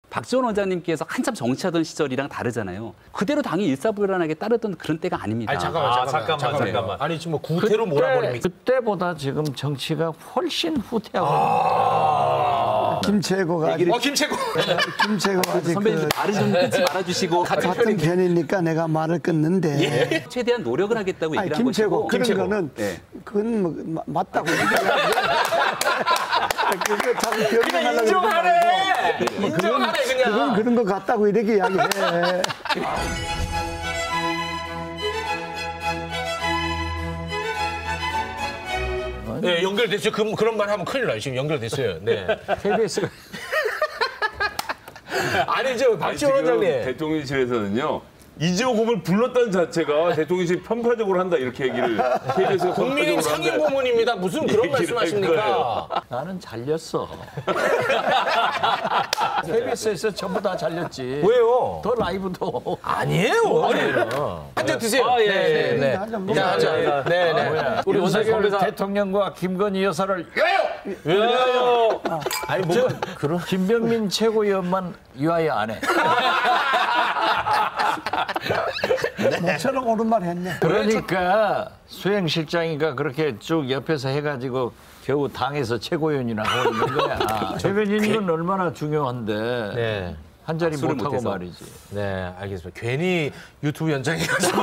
박지원 원장님께서 한참 정치하던 시절이랑 다르잖아요. 그대로 당이 일사불란하게 따르던 그런 때가 아닙니다. 아니, 잠깐만. 아니 지금 뭐 구태로 몰아버립니까? 그때보다 지금 정치가 훨씬 후퇴하고 김채고가 김채고가 아직 선배님 말을 좀 끊지 말아주시고 같은 편이니까 내가 말을 끊는데 최대한 노력을 하겠다고 얘기를 한 김채고 것이고 그런 거는 그건 뭐 맞다고 그거 자꾸 변명하려고 인정하래. 인정하래 그냥. 그런 거 같다고 이렇게 이야기해. 네, 연결됐어요. 그런 말 하면 큰일 나요. 지금 연결됐어요. 네. KBS가 아니 이제 박지원 원장님. 대통령실에서는요. 이재호금을 불렀다는 자체가 대통령실이 편파적으로 한다 이렇게 얘기를 KBS가 국민의힘 상임고문입니다. 무슨 그런 말씀하십니까? 나는 잘렸어. KBS에서 전부 다 잘렸지. 왜요? 더 라이브도 아니에요. 한잔 드세요. 네. 네. 우리 윤석열 대통령과 김건희 여사를 왜요? 아니 뭐 그런 김병민 최고위원만 위하여 안 해. 너처럼 옳은 말 했네. 그러니까 수행실장이가 그렇게 쭉 옆에서 해가지고 겨우 당에서 최고위원이나 하고 있는 거야. 최변인은 얼마나 중요한데 네. 한 자리 술을 못하고 못해서. 말이지. 네, 알겠습니다. 괜히 유튜브 연장해가지고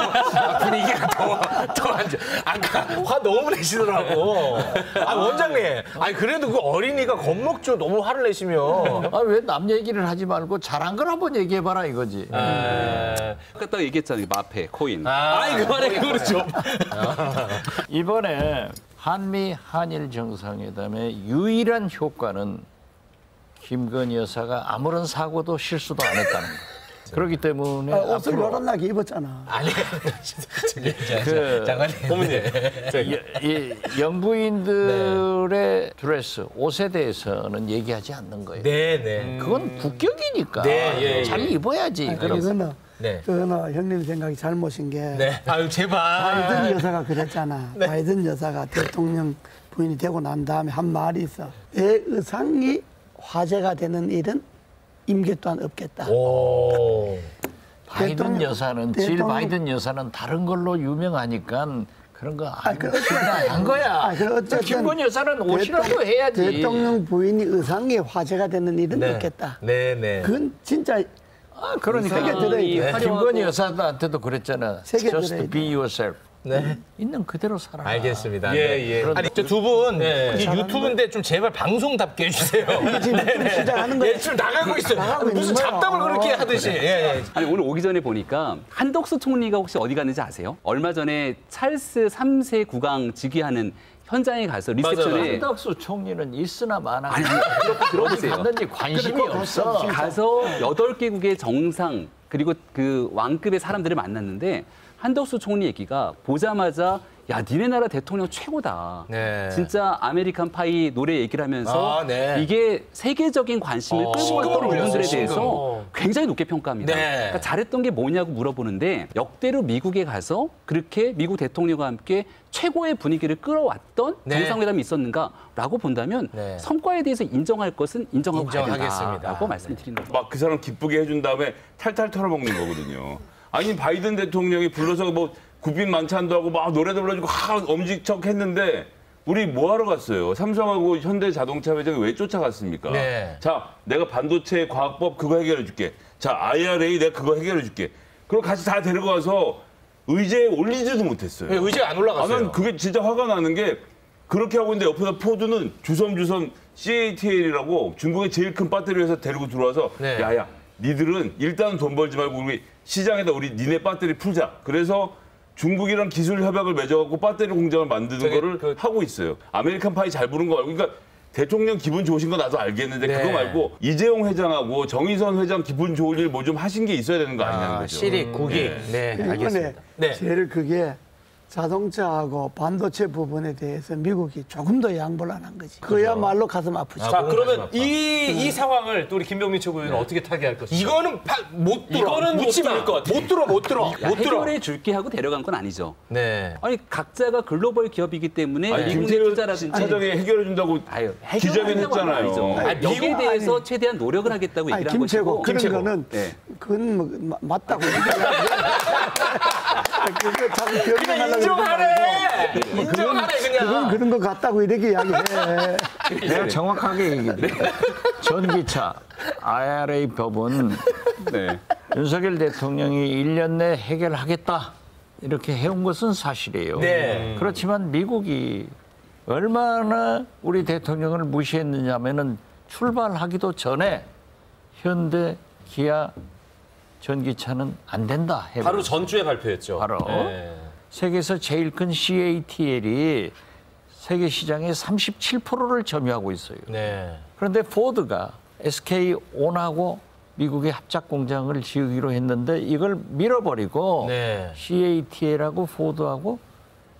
분위기가 더 앉아. 아까 화 너무 내시더라고. 아, 원장님. 아니, 그래도 그 어린이가 겁먹죠. 너무 화를 내시면. 아, 왜 남 얘기를 하지 말고 잘한 걸 한번 얘기해봐라 이거지. 아까 딱 얘기했잖아요. 마페, 코인. 아이, 그만해. 그거는 좀. 이번에 한미 한일 정상회담의 유일한 효과는 김건희 여사가 아무런 사고도 실수도 안 했다는 거예요. 그렇기 때문에 옷을 요란하게 입었잖아. 아니, 장관님. 고문님. 이 영부인들의 드레스, 옷에 대해서는 얘기하지 않는 거예요. 네. 그건 국격이니까 네, 잘 입어야지. 그거는 네. 형님 생각이 잘못인 게 네. 아유, 제발. 바이든 여사가 그랬잖아. 바이든 여사가 대통령 부인이 되고 난 다음에 한 말이 있어. 내 의상이 화제가 되는 일은 임계 또한 없겠다. 오. 바이든 여사는 질 바이든 여사는 다른 걸로 유명하니까 그런 거 안 한 거야. 어쨌든 김건희 여사는 옷이라도 해야지. 대통령 부인이 의상이 화제가 되는 일은 없겠다. 네. 그건 진짜 그러니까 세게 들어야 돼. 김건희 여사한테도 그랬잖아. 세게 Just 들어야 돼. be yourself. 네. 있는 그대로 살아. 알겠습니다. 예. 아니, 저 두 분, 이 유튜브인데 좀 제발 방송답게 해주세요. 지금 시작하는 거야. 예, 지금 나가고 있어요. 나가고 있는 무슨 거야. 잡담을 그렇게 하듯이. 예. 아니 오늘 오기 전에 보니까 한덕수 총리가 혹시 어디 갔는지 아세요? 얼마 전에 찰스 3세 국왕 즉위하는 현장에 가서 리셉션에 한덕수 총리는 있으나 마나. 아니, 들어보세요. 갔는지 관심이 없어. 가서 8개국의 정상 그리고 그 왕급의 사람들을 만났는데 한덕수 총리 얘기가 보자마자 야, 니네 나라 대통령 최고다. 네. 진짜 아메리칸 파이 노래 얘기를 하면서 네. 이게 세계적인 관심을 끌고 신금을 왔던 울렸어요, 부분들에 신금. 대해서 굉장히 높게 평가합니다. 네. 그러니까 잘했던 게 뭐냐고 물어보는데 역대로 미국에 가서 그렇게 미국 대통령과 함께 최고의 분위기를 끌어왔던 네. 정상회담이 있었는가라고 본다면 네. 성과에 대해서 인정할 것은 인정하고 가야 인정하겠습니다. 된다라고 말씀을 드리는 거죠. 막 그 사람 기쁘게 해준 다음에 탈탈 털어먹는 거거든요. 아니 바이든 대통령이 불러서 뭐 국빈 만찬도 하고 막 노래도 불러주고 엄지척 했는데 우리 뭐 하러 갔어요? 삼성하고 현대자동차 회장이 왜 쫓아갔습니까? 네. 자, 내가 반도체 과학법 그거 해결해 줄게. 자, IRA 내가 그거 해결해 줄게. 그리고 같이 다 데리고 가서 의제에 올리지도 못했어요. 네, 의제가 안 올라갔어요. 난 그게 진짜 화가 나는 게 그렇게 하고 있는데 옆에서 포드는 주섬주섬 CATL이라고 중국의 제일 큰 배터리 회사 데리고 들어와서 네. 야야 니들은 일단 돈 벌지 말고 우리 시장에다 우리 니네 배터리 풀자. 그래서 중국이랑 기술 협약을 맺어갖고 배터리 공장을 만드는 거를 하고 있어요. 아메리칸 파이 잘 부른 거 알고. 그러니까 대통령 기분 좋으신 거 나도 알겠는데 네. 그거 말고 이재용 회장하고 정의선 회장 기분 좋을 일 뭐 좀 하신 게 있어야 되는 거 아니냐는 거죠. 시리, 국익. 네, 이번에 알겠습니다. 네. 제일 그게 자동차하고 반도체 부분에 대해서 미국이 조금 더 양보를 안 한 거지. 그야말로 가슴 아프죠. 자, 그러면 이 상황을 또 우리 김병민 최고위원은 어떻게 타개할 것이죠? 이거는 못 들어. 이거는 못 들을 것 같아. 못 들어. 해결해 줄게 하고 데려간 건 아니죠. 네. 아니 각자가 글로벌 기업이기 때문에 아니, 미국 내 김태열 투자라든지 차장이 해결해 준다고 아유, 기자회견 했잖아요. 여기에 대해서 최대한 노력을 하겠다고 아니, 얘기를 한 김채고 것이고. 그런 거는 네. 그건 뭐 맞다고 얘기하고 그거 자꾸 그냥 변명하려고 인정하래. 그러지 말고. 인정하래 그냥. 그런 거 같다고 이렇게 이야기해. 내가 정확하게 얘기해. 전기차 IRA 법은 네. 윤석열 대통령이 1년 내 해결하겠다 이렇게 해온 것은 사실이에요. 네. 그렇지만 미국이 얼마나 우리 대통령을 무시했느냐면은 출발하기도 전에 현대, 기아 전기차는 안 된다. 해버렸어요. 바로 전주에 발표했죠. 바로. 네. 세계에서 제일 큰 CATL이 세계 시장의 37%를 점유하고 있어요. 네. 그런데 포드가 SK온하고 미국의 합작 공장을 지으기로 했는데 이걸 밀어버리고 네. CATL하고 포드하고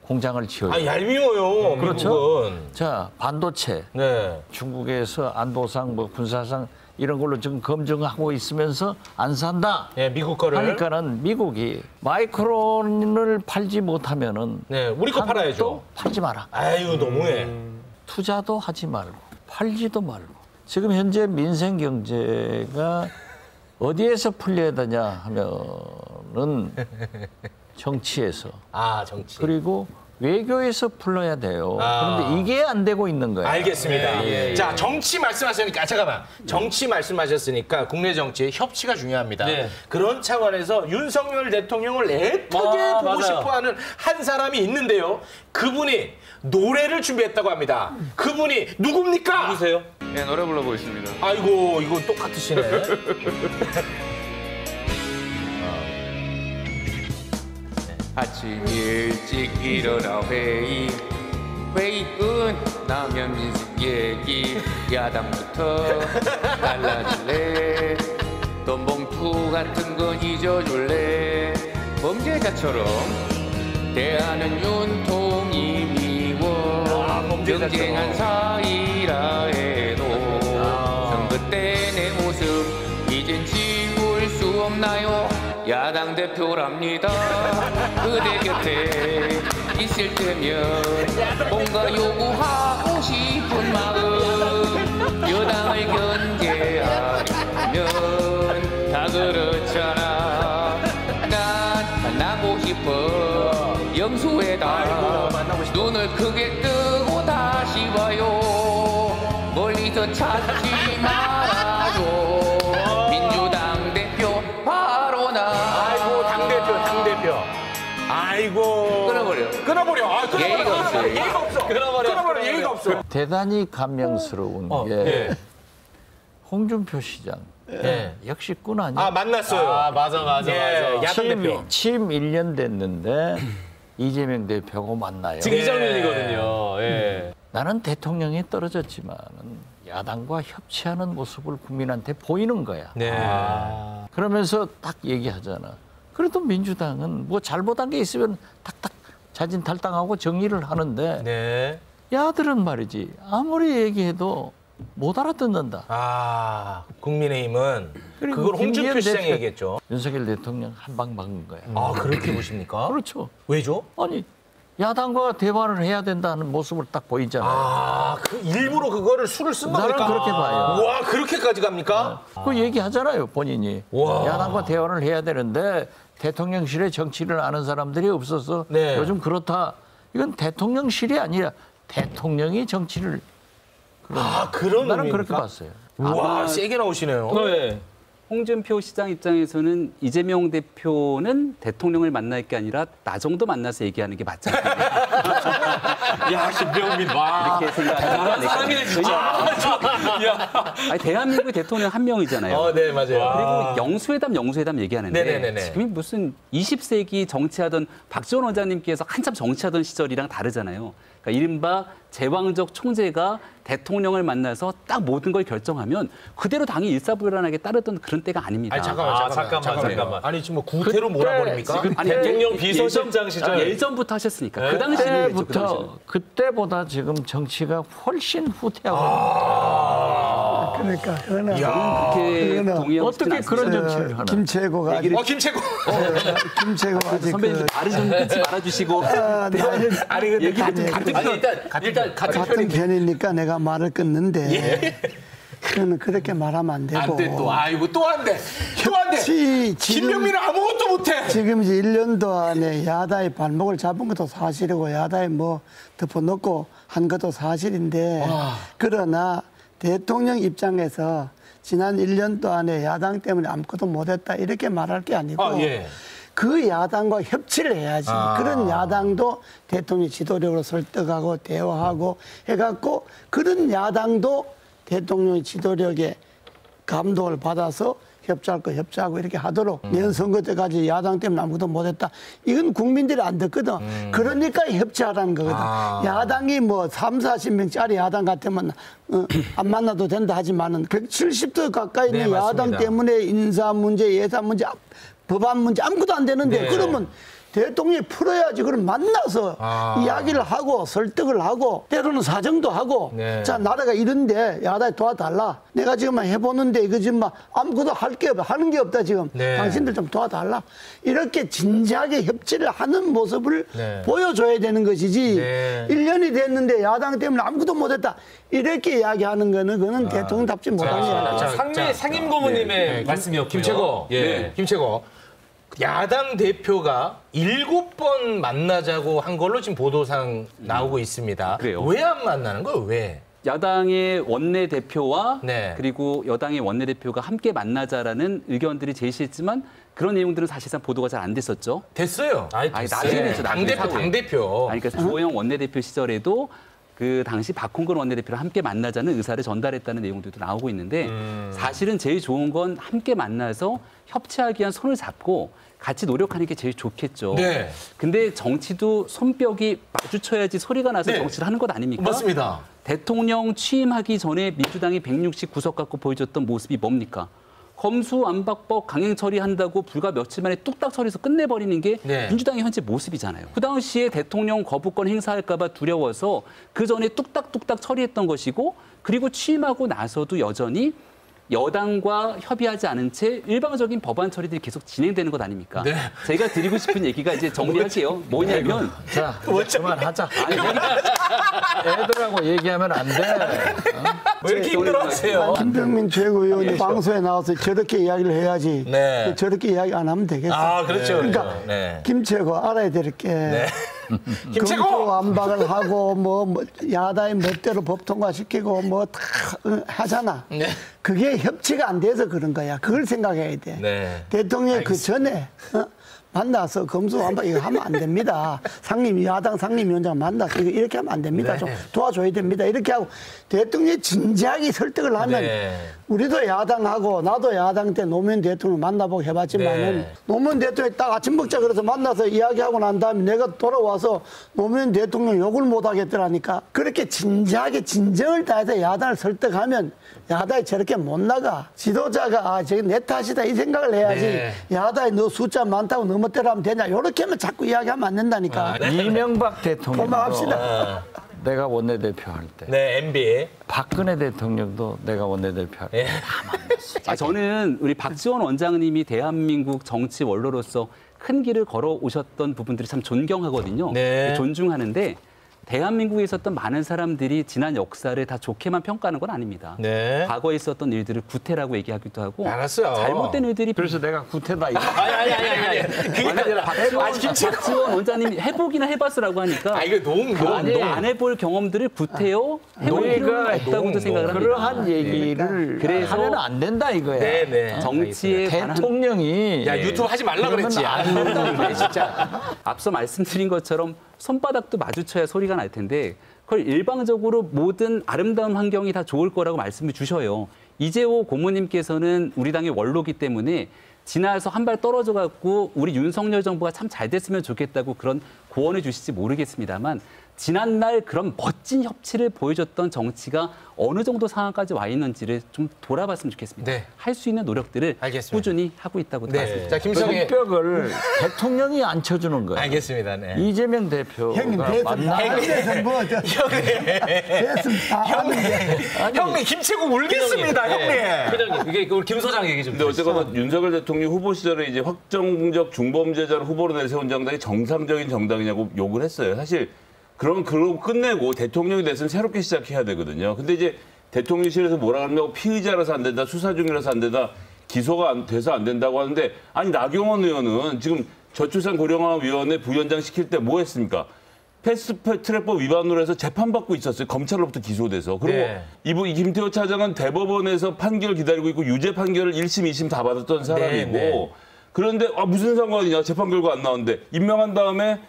공장을 지어요. 아 얄미워요. 그렇죠. 미국은. 자, 반도체 네. 중국에서 안보상 뭐 군사상 이런 걸로 지금 검증하고 있으면서 안 산다. 네, 미국 거를. 하니까는 미국이 마이크론을 팔지 못하면은 네, 우리 거 한국도 팔아야죠. 팔지 마라. 아유 너무해. 투자도 하지 말고 팔지도 말고. 지금 현재 민생 경제가 어디에서 풀려야 되냐 하면은 정치에서 아 정치. 그리고 외교에서 풀러야 돼요. 아. 그런데 이게 안 되고 있는 거예요. 알겠습니다. 자, 정치 말씀하셨으니까, 잠깐만. 정치 말씀하셨으니까 국내 정치의 협치가 중요합니다. 네. 그런 차원에서 윤석열 대통령을 애타게 보고 맞아요. 싶어하는 한 사람이 있는데요. 그분이 노래를 준비했다고 합니다. 그분이 누굽니까? 누구세요? 네, 노래 불러보겠습니다. 아이고, 이거 똑같으시네. 아침 일찍 일어나 회의 끝나면 민생 얘기 야당부터 달라질래 돈 봉투 같은 건 잊어줄래 범죄자처럼 대하는 윤통이 미워 경쟁한 사이라 해도 선거 때 내 모습 이젠 지울 수 없나요 야당 대표랍니다. 그대 곁에 있을 때면 뭔가 요구하고 싶은 마음 여당을 견제하려면 다 그렇잖아. 난 만나고 싶어 영수회담 눈을 크게 뜨고 다시 봐요. 멀리서 찾지 말아줘. 민주당 대표 바로 나. 아이고, 당대표. 아이고. 끊어버려. 아, 예의가 없어요. 예의가 없어. 끊어버려. 예의가 없어. 대단히 감명스러운 게 홍준표 시장 네. 역시 꾼 아니야. 아, 만났어요. 아, 맞아. 예, 야당 대표. 취임 1년 됐는데 이재명 대표하고 만나요. 지금 이 장면이거든요. 예. 나는 대통령이 떨어졌지만은 야당과 협치하는 모습을 국민한테 보이는 거야. 네. 그러면서 딱 얘기하잖아. 그래도 민주당은 뭐 잘못한 게 있으면 탁탁 자진 탈당하고 정리를 하는데 네. 야들은 말이지 아무리 얘기해도 못 알아듣는다. 아, 국민의힘은 그리고 그걸 홍준표 김기현 시장이 대표- 얘기했죠. 윤석열 대통령 한 방 막은 거야. 아, 그렇게 보십니까? 그렇죠. 왜죠? 아니 야당과 대화를 해야 된다는 모습을 딱 보이잖아요. 아, 그 일부러 그거를 수를 쓴 나는 겁니까? 그렇게 봐요. 와, 그렇게까지 갑니까? 그 얘기하잖아요, 본인이. 와. 야당과 대화를 해야 되는데 대통령실에 정치를 아는 사람들이 없어서 네. 요즘 그렇다. 이건 대통령실이 아니라 대통령이 정치를 아, 그런 나는 의미입니까? 그렇게 봤어요. 와, 세게 나오시네요. 네. 홍준표 시장 입장에서는 이재명 대표는 대통령을 만날 게 아니라 나 정도 만나서 얘기하는 게 맞지 않냐. 야, 김병민 와. 이렇게 생각하는 사람이네 진짜. 아니, 대한민국의 대통령 한 명이잖아요. 네, 맞아요. 그리고 영수회담 얘기하는데 네네네네. 지금이 무슨 20세기 정치하던 박지원 원장님께서 한참 정치하던 시절이랑 다르잖아요. 그러니까 이른바 제왕적 총재가 대통령을 만나서 딱 모든 걸 결정하면 그대로 당이 일사불란하게 따르던 그런 때가 아닙니다. 아니 잠깐만. 아니 지금 뭐 구태로 몰아버립니까? 아니, 대통령 비서실장 시절 예전부터 하셨으니까 그 당시는 그랬죠, 그 당시는. 그때보다 지금 정치가 훨씬 후퇴하고 그러니까 그거는 그렇게 그거는 동의하고 어떻게 그런 정치를 하나? 김채고가 아직 김채고. 김채고가 아직 선배님 말을 좀 끊지 말아주시고 아니 근데 일단 같은 편이니까 내가 말을 끊는데 그거는 그렇게 말하면 안 되고 안돼 또 아이고 또 안 돼. 김병민은 아무것도 못해. 지금 이제 1년도 안에 야다의 발목을 잡은 것도 사실이고 야다에 뭐 덮어놓고 한 것도 사실인데 그러나 대통령 입장에서 지난 1년 동안에 야당 때문에 아무것도 못했다 이렇게 말할 게 아니고 그 야당과 협치를 해야지. 그런 야당도 대통령 지도력으로 설득하고 대화하고 해갖고 그런 야당도 대통령의 지도력에 감동을 받아서 협조할 거 협조하고 이렇게 하도록 내년 선거 때까지 야당 때문에 아무것도 못했다. 이건 국민들이 안 듣거든. 그러니까 협치하라는 거거든. 야당이 뭐 30~40명짜리 야당 같으면 안 만나도 된다 하지만은 170도 가까이 있는 야당 때문에 인사 문제, 예산 문제, 법안 문제 아무것도 안 되는데 그러면 대통령이 풀어야지. 그럼 만나서 이야기를 하고 설득을 하고 때로는 사정도 하고 자 나라가 이런데 야당이 도와달라. 내가 지금 해보는데 이거 지금 아무것도 하는 게 없다 지금. 당신들 좀 도와달라. 이렇게 진지하게 협치를 하는 모습을 보여줘야 되는 것이지 1년이 됐는데 야당 때문에 아무것도 못했다. 이렇게 이야기하는 거는 그거는 대통령답지 못한 거야. 상임 고모님의 말씀이었고요. 김채고. 야당 대표가 7번 만나자고 한 걸로 지금 보도상 나오고 있습니다. 그래요. 왜 안 만나는 거예요? 왜? 야당의 원내대표와 그리고 여당의 원내대표가 함께 만나자라는 의견들이 제시했지만 그런 내용들은 사실상 보도가 잘 안 됐었죠. 됐어요. 아니 나중에 됐죠. 당대표. 그러니까 주호영 원내대표 시절에도 그 당시 박홍근 원내대표랑 함께 만나자는 의사를 전달했다는 내용들도 나오고 있는데 사실은 제일 좋은 건 함께 만나서 협치하기 위한 손을 잡고 같이 노력하는 게 제일 좋겠죠. 근데 정치도 손뼉이 마주쳐야지 소리가 나서 정치를 하는 것 아닙니까? 맞습니다. 대통령 취임하기 전에 민주당이 169석 갖고 보여줬던 모습이 뭡니까? 검수완박법 강행 처리한다고 불과 며칠 만에 뚝딱 처리해서 끝내버리는 게 민주당의 현재 모습이잖아요. 그 당시에 대통령 거부권 행사할까 봐 두려워서 그 전에 뚝딱뚝딱 처리했던 것이고 그리고 취임하고 나서도 여전히 여당과 협의하지 않은 채 일방적인 법안 처리들이 계속 진행되는 것 아닙니까? 제가 드리고 싶은 얘기가 이제 정리할게요. 뭐냐면 자, 그만하자. 애들하고 얘기하면 안 돼. 왜 이렇게 힘들어하세요? 김병민 최고위원이 방송에 나와서 저렇게 이야기를 해야지. 저렇게 이야기 안 하면 되겠어. 그렇죠. 그러니까 김채고 알아야 될 게 김채고 완박을 하고 뭐 야당의 멋대로 법 통과시키고 뭐 다 하잖아. 그게 협치가 안 돼서 그런 거야. 그걸 생각해야 돼. 대통령이 그 전에 만나서 검수완박 이거 하면 안 됩니다. 야당 상임위원장 만나서 이렇게 하면 안 됩니다. 좀 도와줘야 됩니다. 이렇게 하고 대통령이 진지하게 설득을 하면 우리도 야당하고 나도 야당 때 노무현 대통령 만나보고 해봤지만은 노무현 대통령이 딱 아침 먹자 그래서 만나서 이야기하고 난 다음에 내가 돌아와서 노무현 대통령 욕을 못 하겠더라니까. 그렇게 진지하게 진정을 다해서 야당을 설득하면 야당이 저렇게 못 나가. 지도자가 저게 내 탓이다 이 생각을 해야지. 야당이 너 숫자 많다고 너 멋대로 하면 되냐. 이렇게 하면 자꾸 이야기하면 안 된다니까. 이명박 대통령도 고마합시다. 내가 원내대표 할 때. MB. 박근혜 대통령도 내가 원내대표 할 때 다 만났어. 저는 우리 박지원 원장님이 대한민국 정치 원로로서 큰 길을 걸어 오셨던 부분들이 참 존경하거든요. 존중하는데 대한민국에 있었던 많은 사람들이 지난 역사를 다 좋게만 평가하는 건 아닙니다. 과거에 있었던 일들을 구태라고 얘기하기도 하고 알았어요. 잘못된 일들이 그래서 내가 구태다. 이거. 아니. 그게 아니라 박지원 원장님이 해보기나 해봤으라고 하니까 이거 너무 안 해볼 경험들을 구태여 해볼 필요가 없다고도 생각을 합니다. 그러한 얘기를 그래서 하면 안 된다 이거야. 정치에 대통령이 유튜브 하지 말라 그랬지. 안 된다 이게 진짜. 앞서 말씀드린 것처럼 손바닥도 마주쳐야 소리가 날 텐데 그걸 일방적으로 모든 아름다운 환경이 다 좋을 거라고 말씀을 주셔요. 이재호 고모님께서는 우리 당의 원로기 때문에 지나서 한 발 떨어져 갖고 우리 윤석열 정부가 참 잘 됐으면 좋겠다고 그런 고언해 주실지 모르겠습니다만 지난날 그런 멋진 협치를 보여줬던 정치가 어느 정도 상황까지 와 있는지를 좀 돌아봤으면 좋겠습니다. 네. 할 수 있는 노력들을 알겠습니다. 꾸준히 하고 있다고 네. 말씀드립니다. 자, 김성애. 뼈를 대통령이 안 쳐주는 거예요. 알겠습니다. 네. 이재명 대표가 형님 대선 만나 대선 뭐저 대선 다 아는데 형님 김치국 울겠습니다, 형님. 회장님, 이게 우리 김 소장 얘기 좀. 근데 어쨌거나 윤석열 대통령이 후보 시절에 이제 확정적 중범죄자를 후보로 내세운 정당이 정상적인 정당이냐고 욕을 했어요. 사실 그러고 끝내고 대통령이 됐으면 새롭게 시작해야 되거든요. 근데 이제 대통령실에서 뭐라 그러냐고 피의자라서 안 된다, 수사 중이라서 안 된다, 기소가 돼서 안 된다고 하는데 아니 나경원 의원은 지금 저출산고령화위원회 부위원장 시킬 때 뭐 했습니까? 패스트트랙법 위반으로 해서 재판받고 있었어요. 검찰로부터 기소돼서. 그리고 네. 이 김태호 차장은 대법원에서 판결 기다리고 있고 유죄 판결을 1심, 2심 다 받았던 사람이고 네. 그런데 무슨 상관이냐. 재판 결과 안 나왔는데 임명한 다음에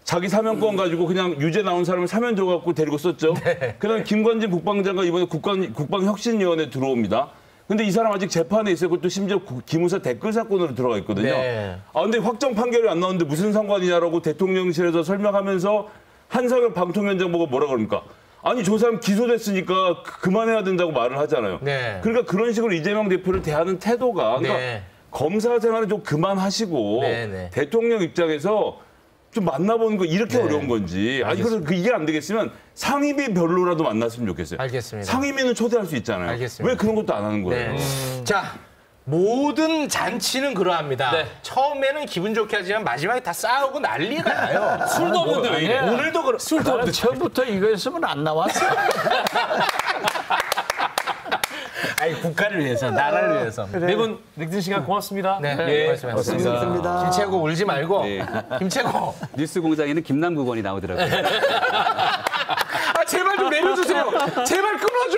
자기 사면권 가지고 그냥 유죄 나온 사람을 사면 줘갖고 데리고 썼죠. 그다음에 김관진 국방장관 이번에 국방혁신위원회 들어옵니다. 근데 이 사람 아직 재판에 있어요. 그것도 심지어 기무사 댓글 사건으로 들어가 있거든요. 네. 근데 확정 판결이 안 나왔는데 무슨 상관이냐라고 대통령실에서 설명하면서 한상혁 방통위원장 보고 뭐라 그럽니까? 아니 저 사람 기소됐으니까 그만해야 된다고 말을 하잖아요. 네. 그러니까 그런 식으로 이재명 대표를 대하는 태도가 그러니까 네. 검사 생활을 좀 그만하시고 네, 네. 대통령 입장에서 좀 만나보는 거 이렇게 어려운 건지. 아니 그래서 이게 안 되겠으면 상임위 별로라도 만났으면 좋겠어요. 알겠습니다. 상임위는 초대할 수 있잖아요. 알겠습니다. 왜 그런 것도 안 하는 거예요? 네. 자, 모든 잔치는 그러합니다. 네. 처음에는 기분 좋게 하지만 마지막에 다 싸우고 난리가 나요. 술도 없는데 왜 이래? 오늘도 그렇. 술도 나는 처음부터 이거였으면 안 나왔어. 아니 국가를 위해서, 나라를 위해서. 네 분 닉슨 시간 고맙습니다. 네, 예. 말씀하셨습니다. 고맙습니다. 김채고 울지 말고. 네. 김채고. 뉴스 공장에는 김남국원이 나오더라고요. 제발 좀 내려주세요. 제발 끊어줘.